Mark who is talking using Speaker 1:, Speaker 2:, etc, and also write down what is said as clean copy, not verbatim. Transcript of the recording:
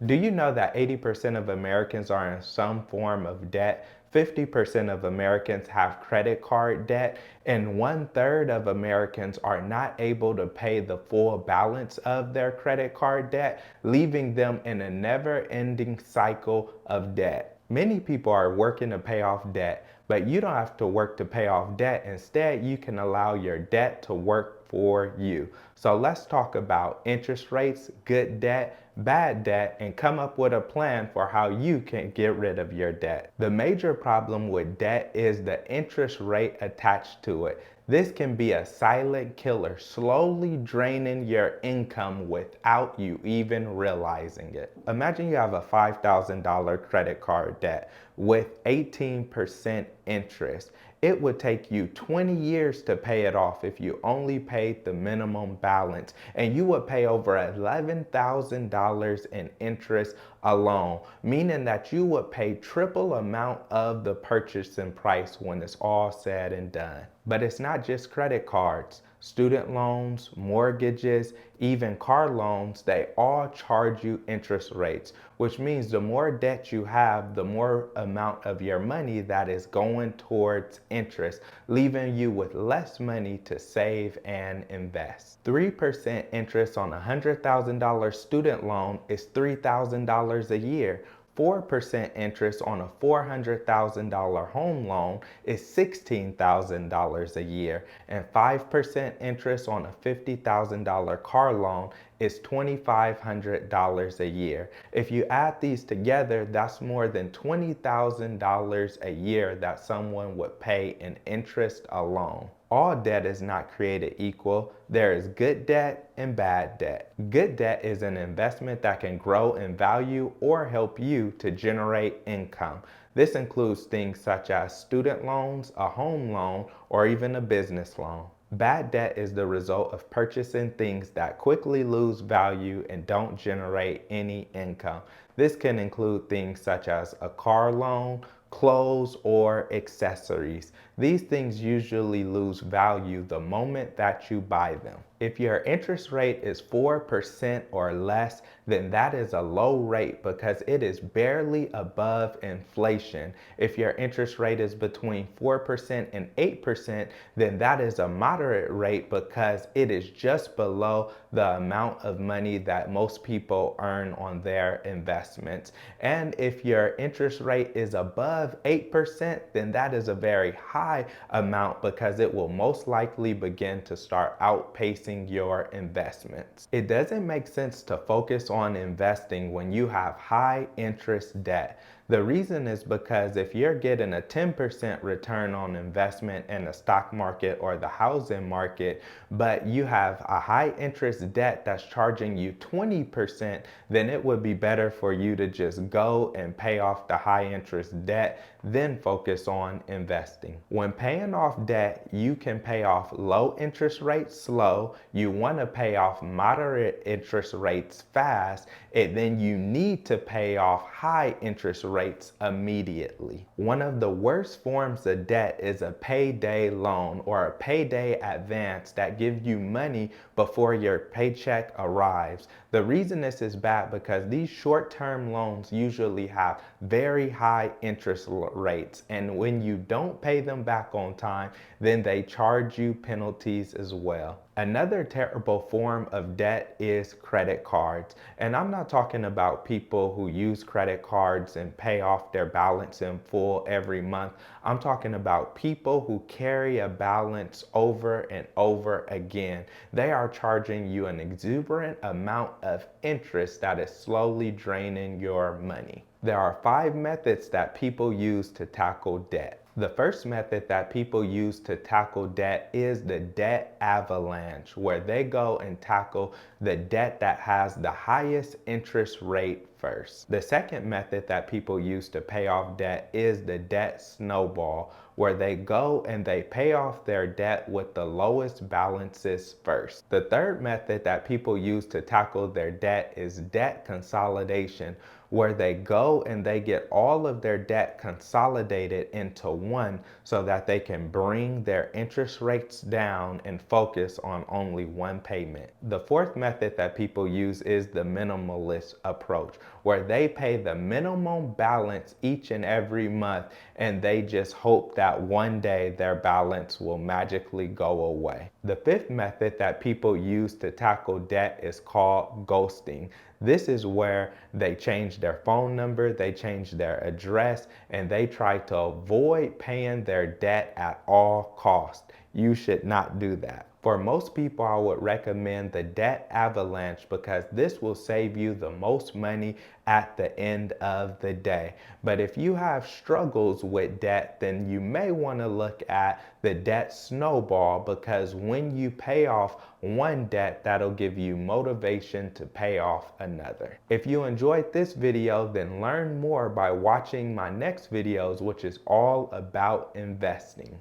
Speaker 1: Do you know that 80% of Americans are in some form of debt? 50% of Americans have credit card debt, and 1/3 of Americans are not able to pay the full balance of their credit card debt, leaving them in a never-ending cycle of debt. Many people are working to pay off debt, but you don't have to work to pay off debt. Instead, you can allow your debt to work for you. So let's talk about interest rates, good debt, bad debt, and come up with a plan for how you can get rid of your debt. The major problem with debt is the interest rate attached to it. This can be a silent killer, slowly draining your income without you even realizing it. Imagine you have a $5,000 credit card debt with 18% interest. It would take you 20 years to pay it off if you only paid the minimum balance, and you would pay over $11,000 in interest alone, meaning that you would pay triple amount of the purchasing price when it's all said and done. But it's not just credit cards. Student loans, mortgages, even car loans, they all charge you interest rates, which means the more debt you have, the more amount of your money that is going towards interest, leaving you with less money to save and invest. 3% interest on a $100,000 student loan is $3,000 a year. 4% interest on a $400,000 home loan is $16,000 a year, and 5% interest on a $50,000 car loan is $2,500 a year. If you add these together, that's more than $20,000 a year that someone would pay in interest alone. All debt is not created equal. There is good debt and bad debt. Good debt is an investment that can grow in value or help you to generate income. This includes things such as student loans, a home loan, or even a business loan. Bad debt is the result of purchasing things that quickly lose value and don't generate any income. This can include things such as a car loan, clothes, or accessories. These things usually lose value the moment that you buy them. If your interest rate is 4% or less, then that is a low rate because it is barely above inflation. If your interest rate is between 4% and 8%, then that is a moderate rate because it is just below the amount of money that most people earn on their investments. And if your interest rate is above 8%, then that is a very high amount because it will most likely begin to start outpacing your investments. It doesn't make sense to focus on investing when you have high interest debt. The reason is because if you're getting a 10% return on investment in the stock market or the housing market, but you have a high interest debt that's charging you 20%, then it would be better for you to just go and pay off the high interest debt, then focus on investing. When paying off debt, you can pay off low interest rates slow. You want to pay off moderate interest rates fast, and then you need to pay off high interest rates immediately. One of the worst forms of debt is a payday loan or a payday advance that gives you money before your paycheck arrives. The reason this is bad because these short-term loans usually have very high interest rates, and when you don't pay them back on time, then they charge you penalties as well. Another terrible form of debt is credit cards. And I'm not talking about people who use credit cards and pay off their balance in full every month. I'm talking about people who carry a balance over and over again. They are charging you an exuberant amount of interest that is slowly draining your money. There are 5 methods that people use to tackle debt. The first method that people use to tackle debt is the debt avalanche, where they go and tackle the debt that has the highest interest rate first. The second method that people use to pay off debt is the debt snowball, where they go and they pay off their debt with the lowest balances first. The third method that people use to tackle their debt is debt consolidation, where they go and they get all of their debt consolidated into one so that they can bring their interest rates down and focus on only one payment. The fourth method that people use is the minimalist approach, where they pay the minimum balance each and every month, and they just hope that one day their balance will magically go away. The fifth method that people use to tackle debt is called ghosting. This is where they change their phone number, they change their address, and they try to avoid paying their debt at all costs. You should not do that. For most people, I would recommend the debt avalanche because this will save you the most money at the end of the day. But if you have struggles with debt, then you may want to look at the debt snowball, because when you pay off one debt, that'll give you motivation to pay off another. If you enjoyed this video, then learn more by watching my next videos, which is all about investing.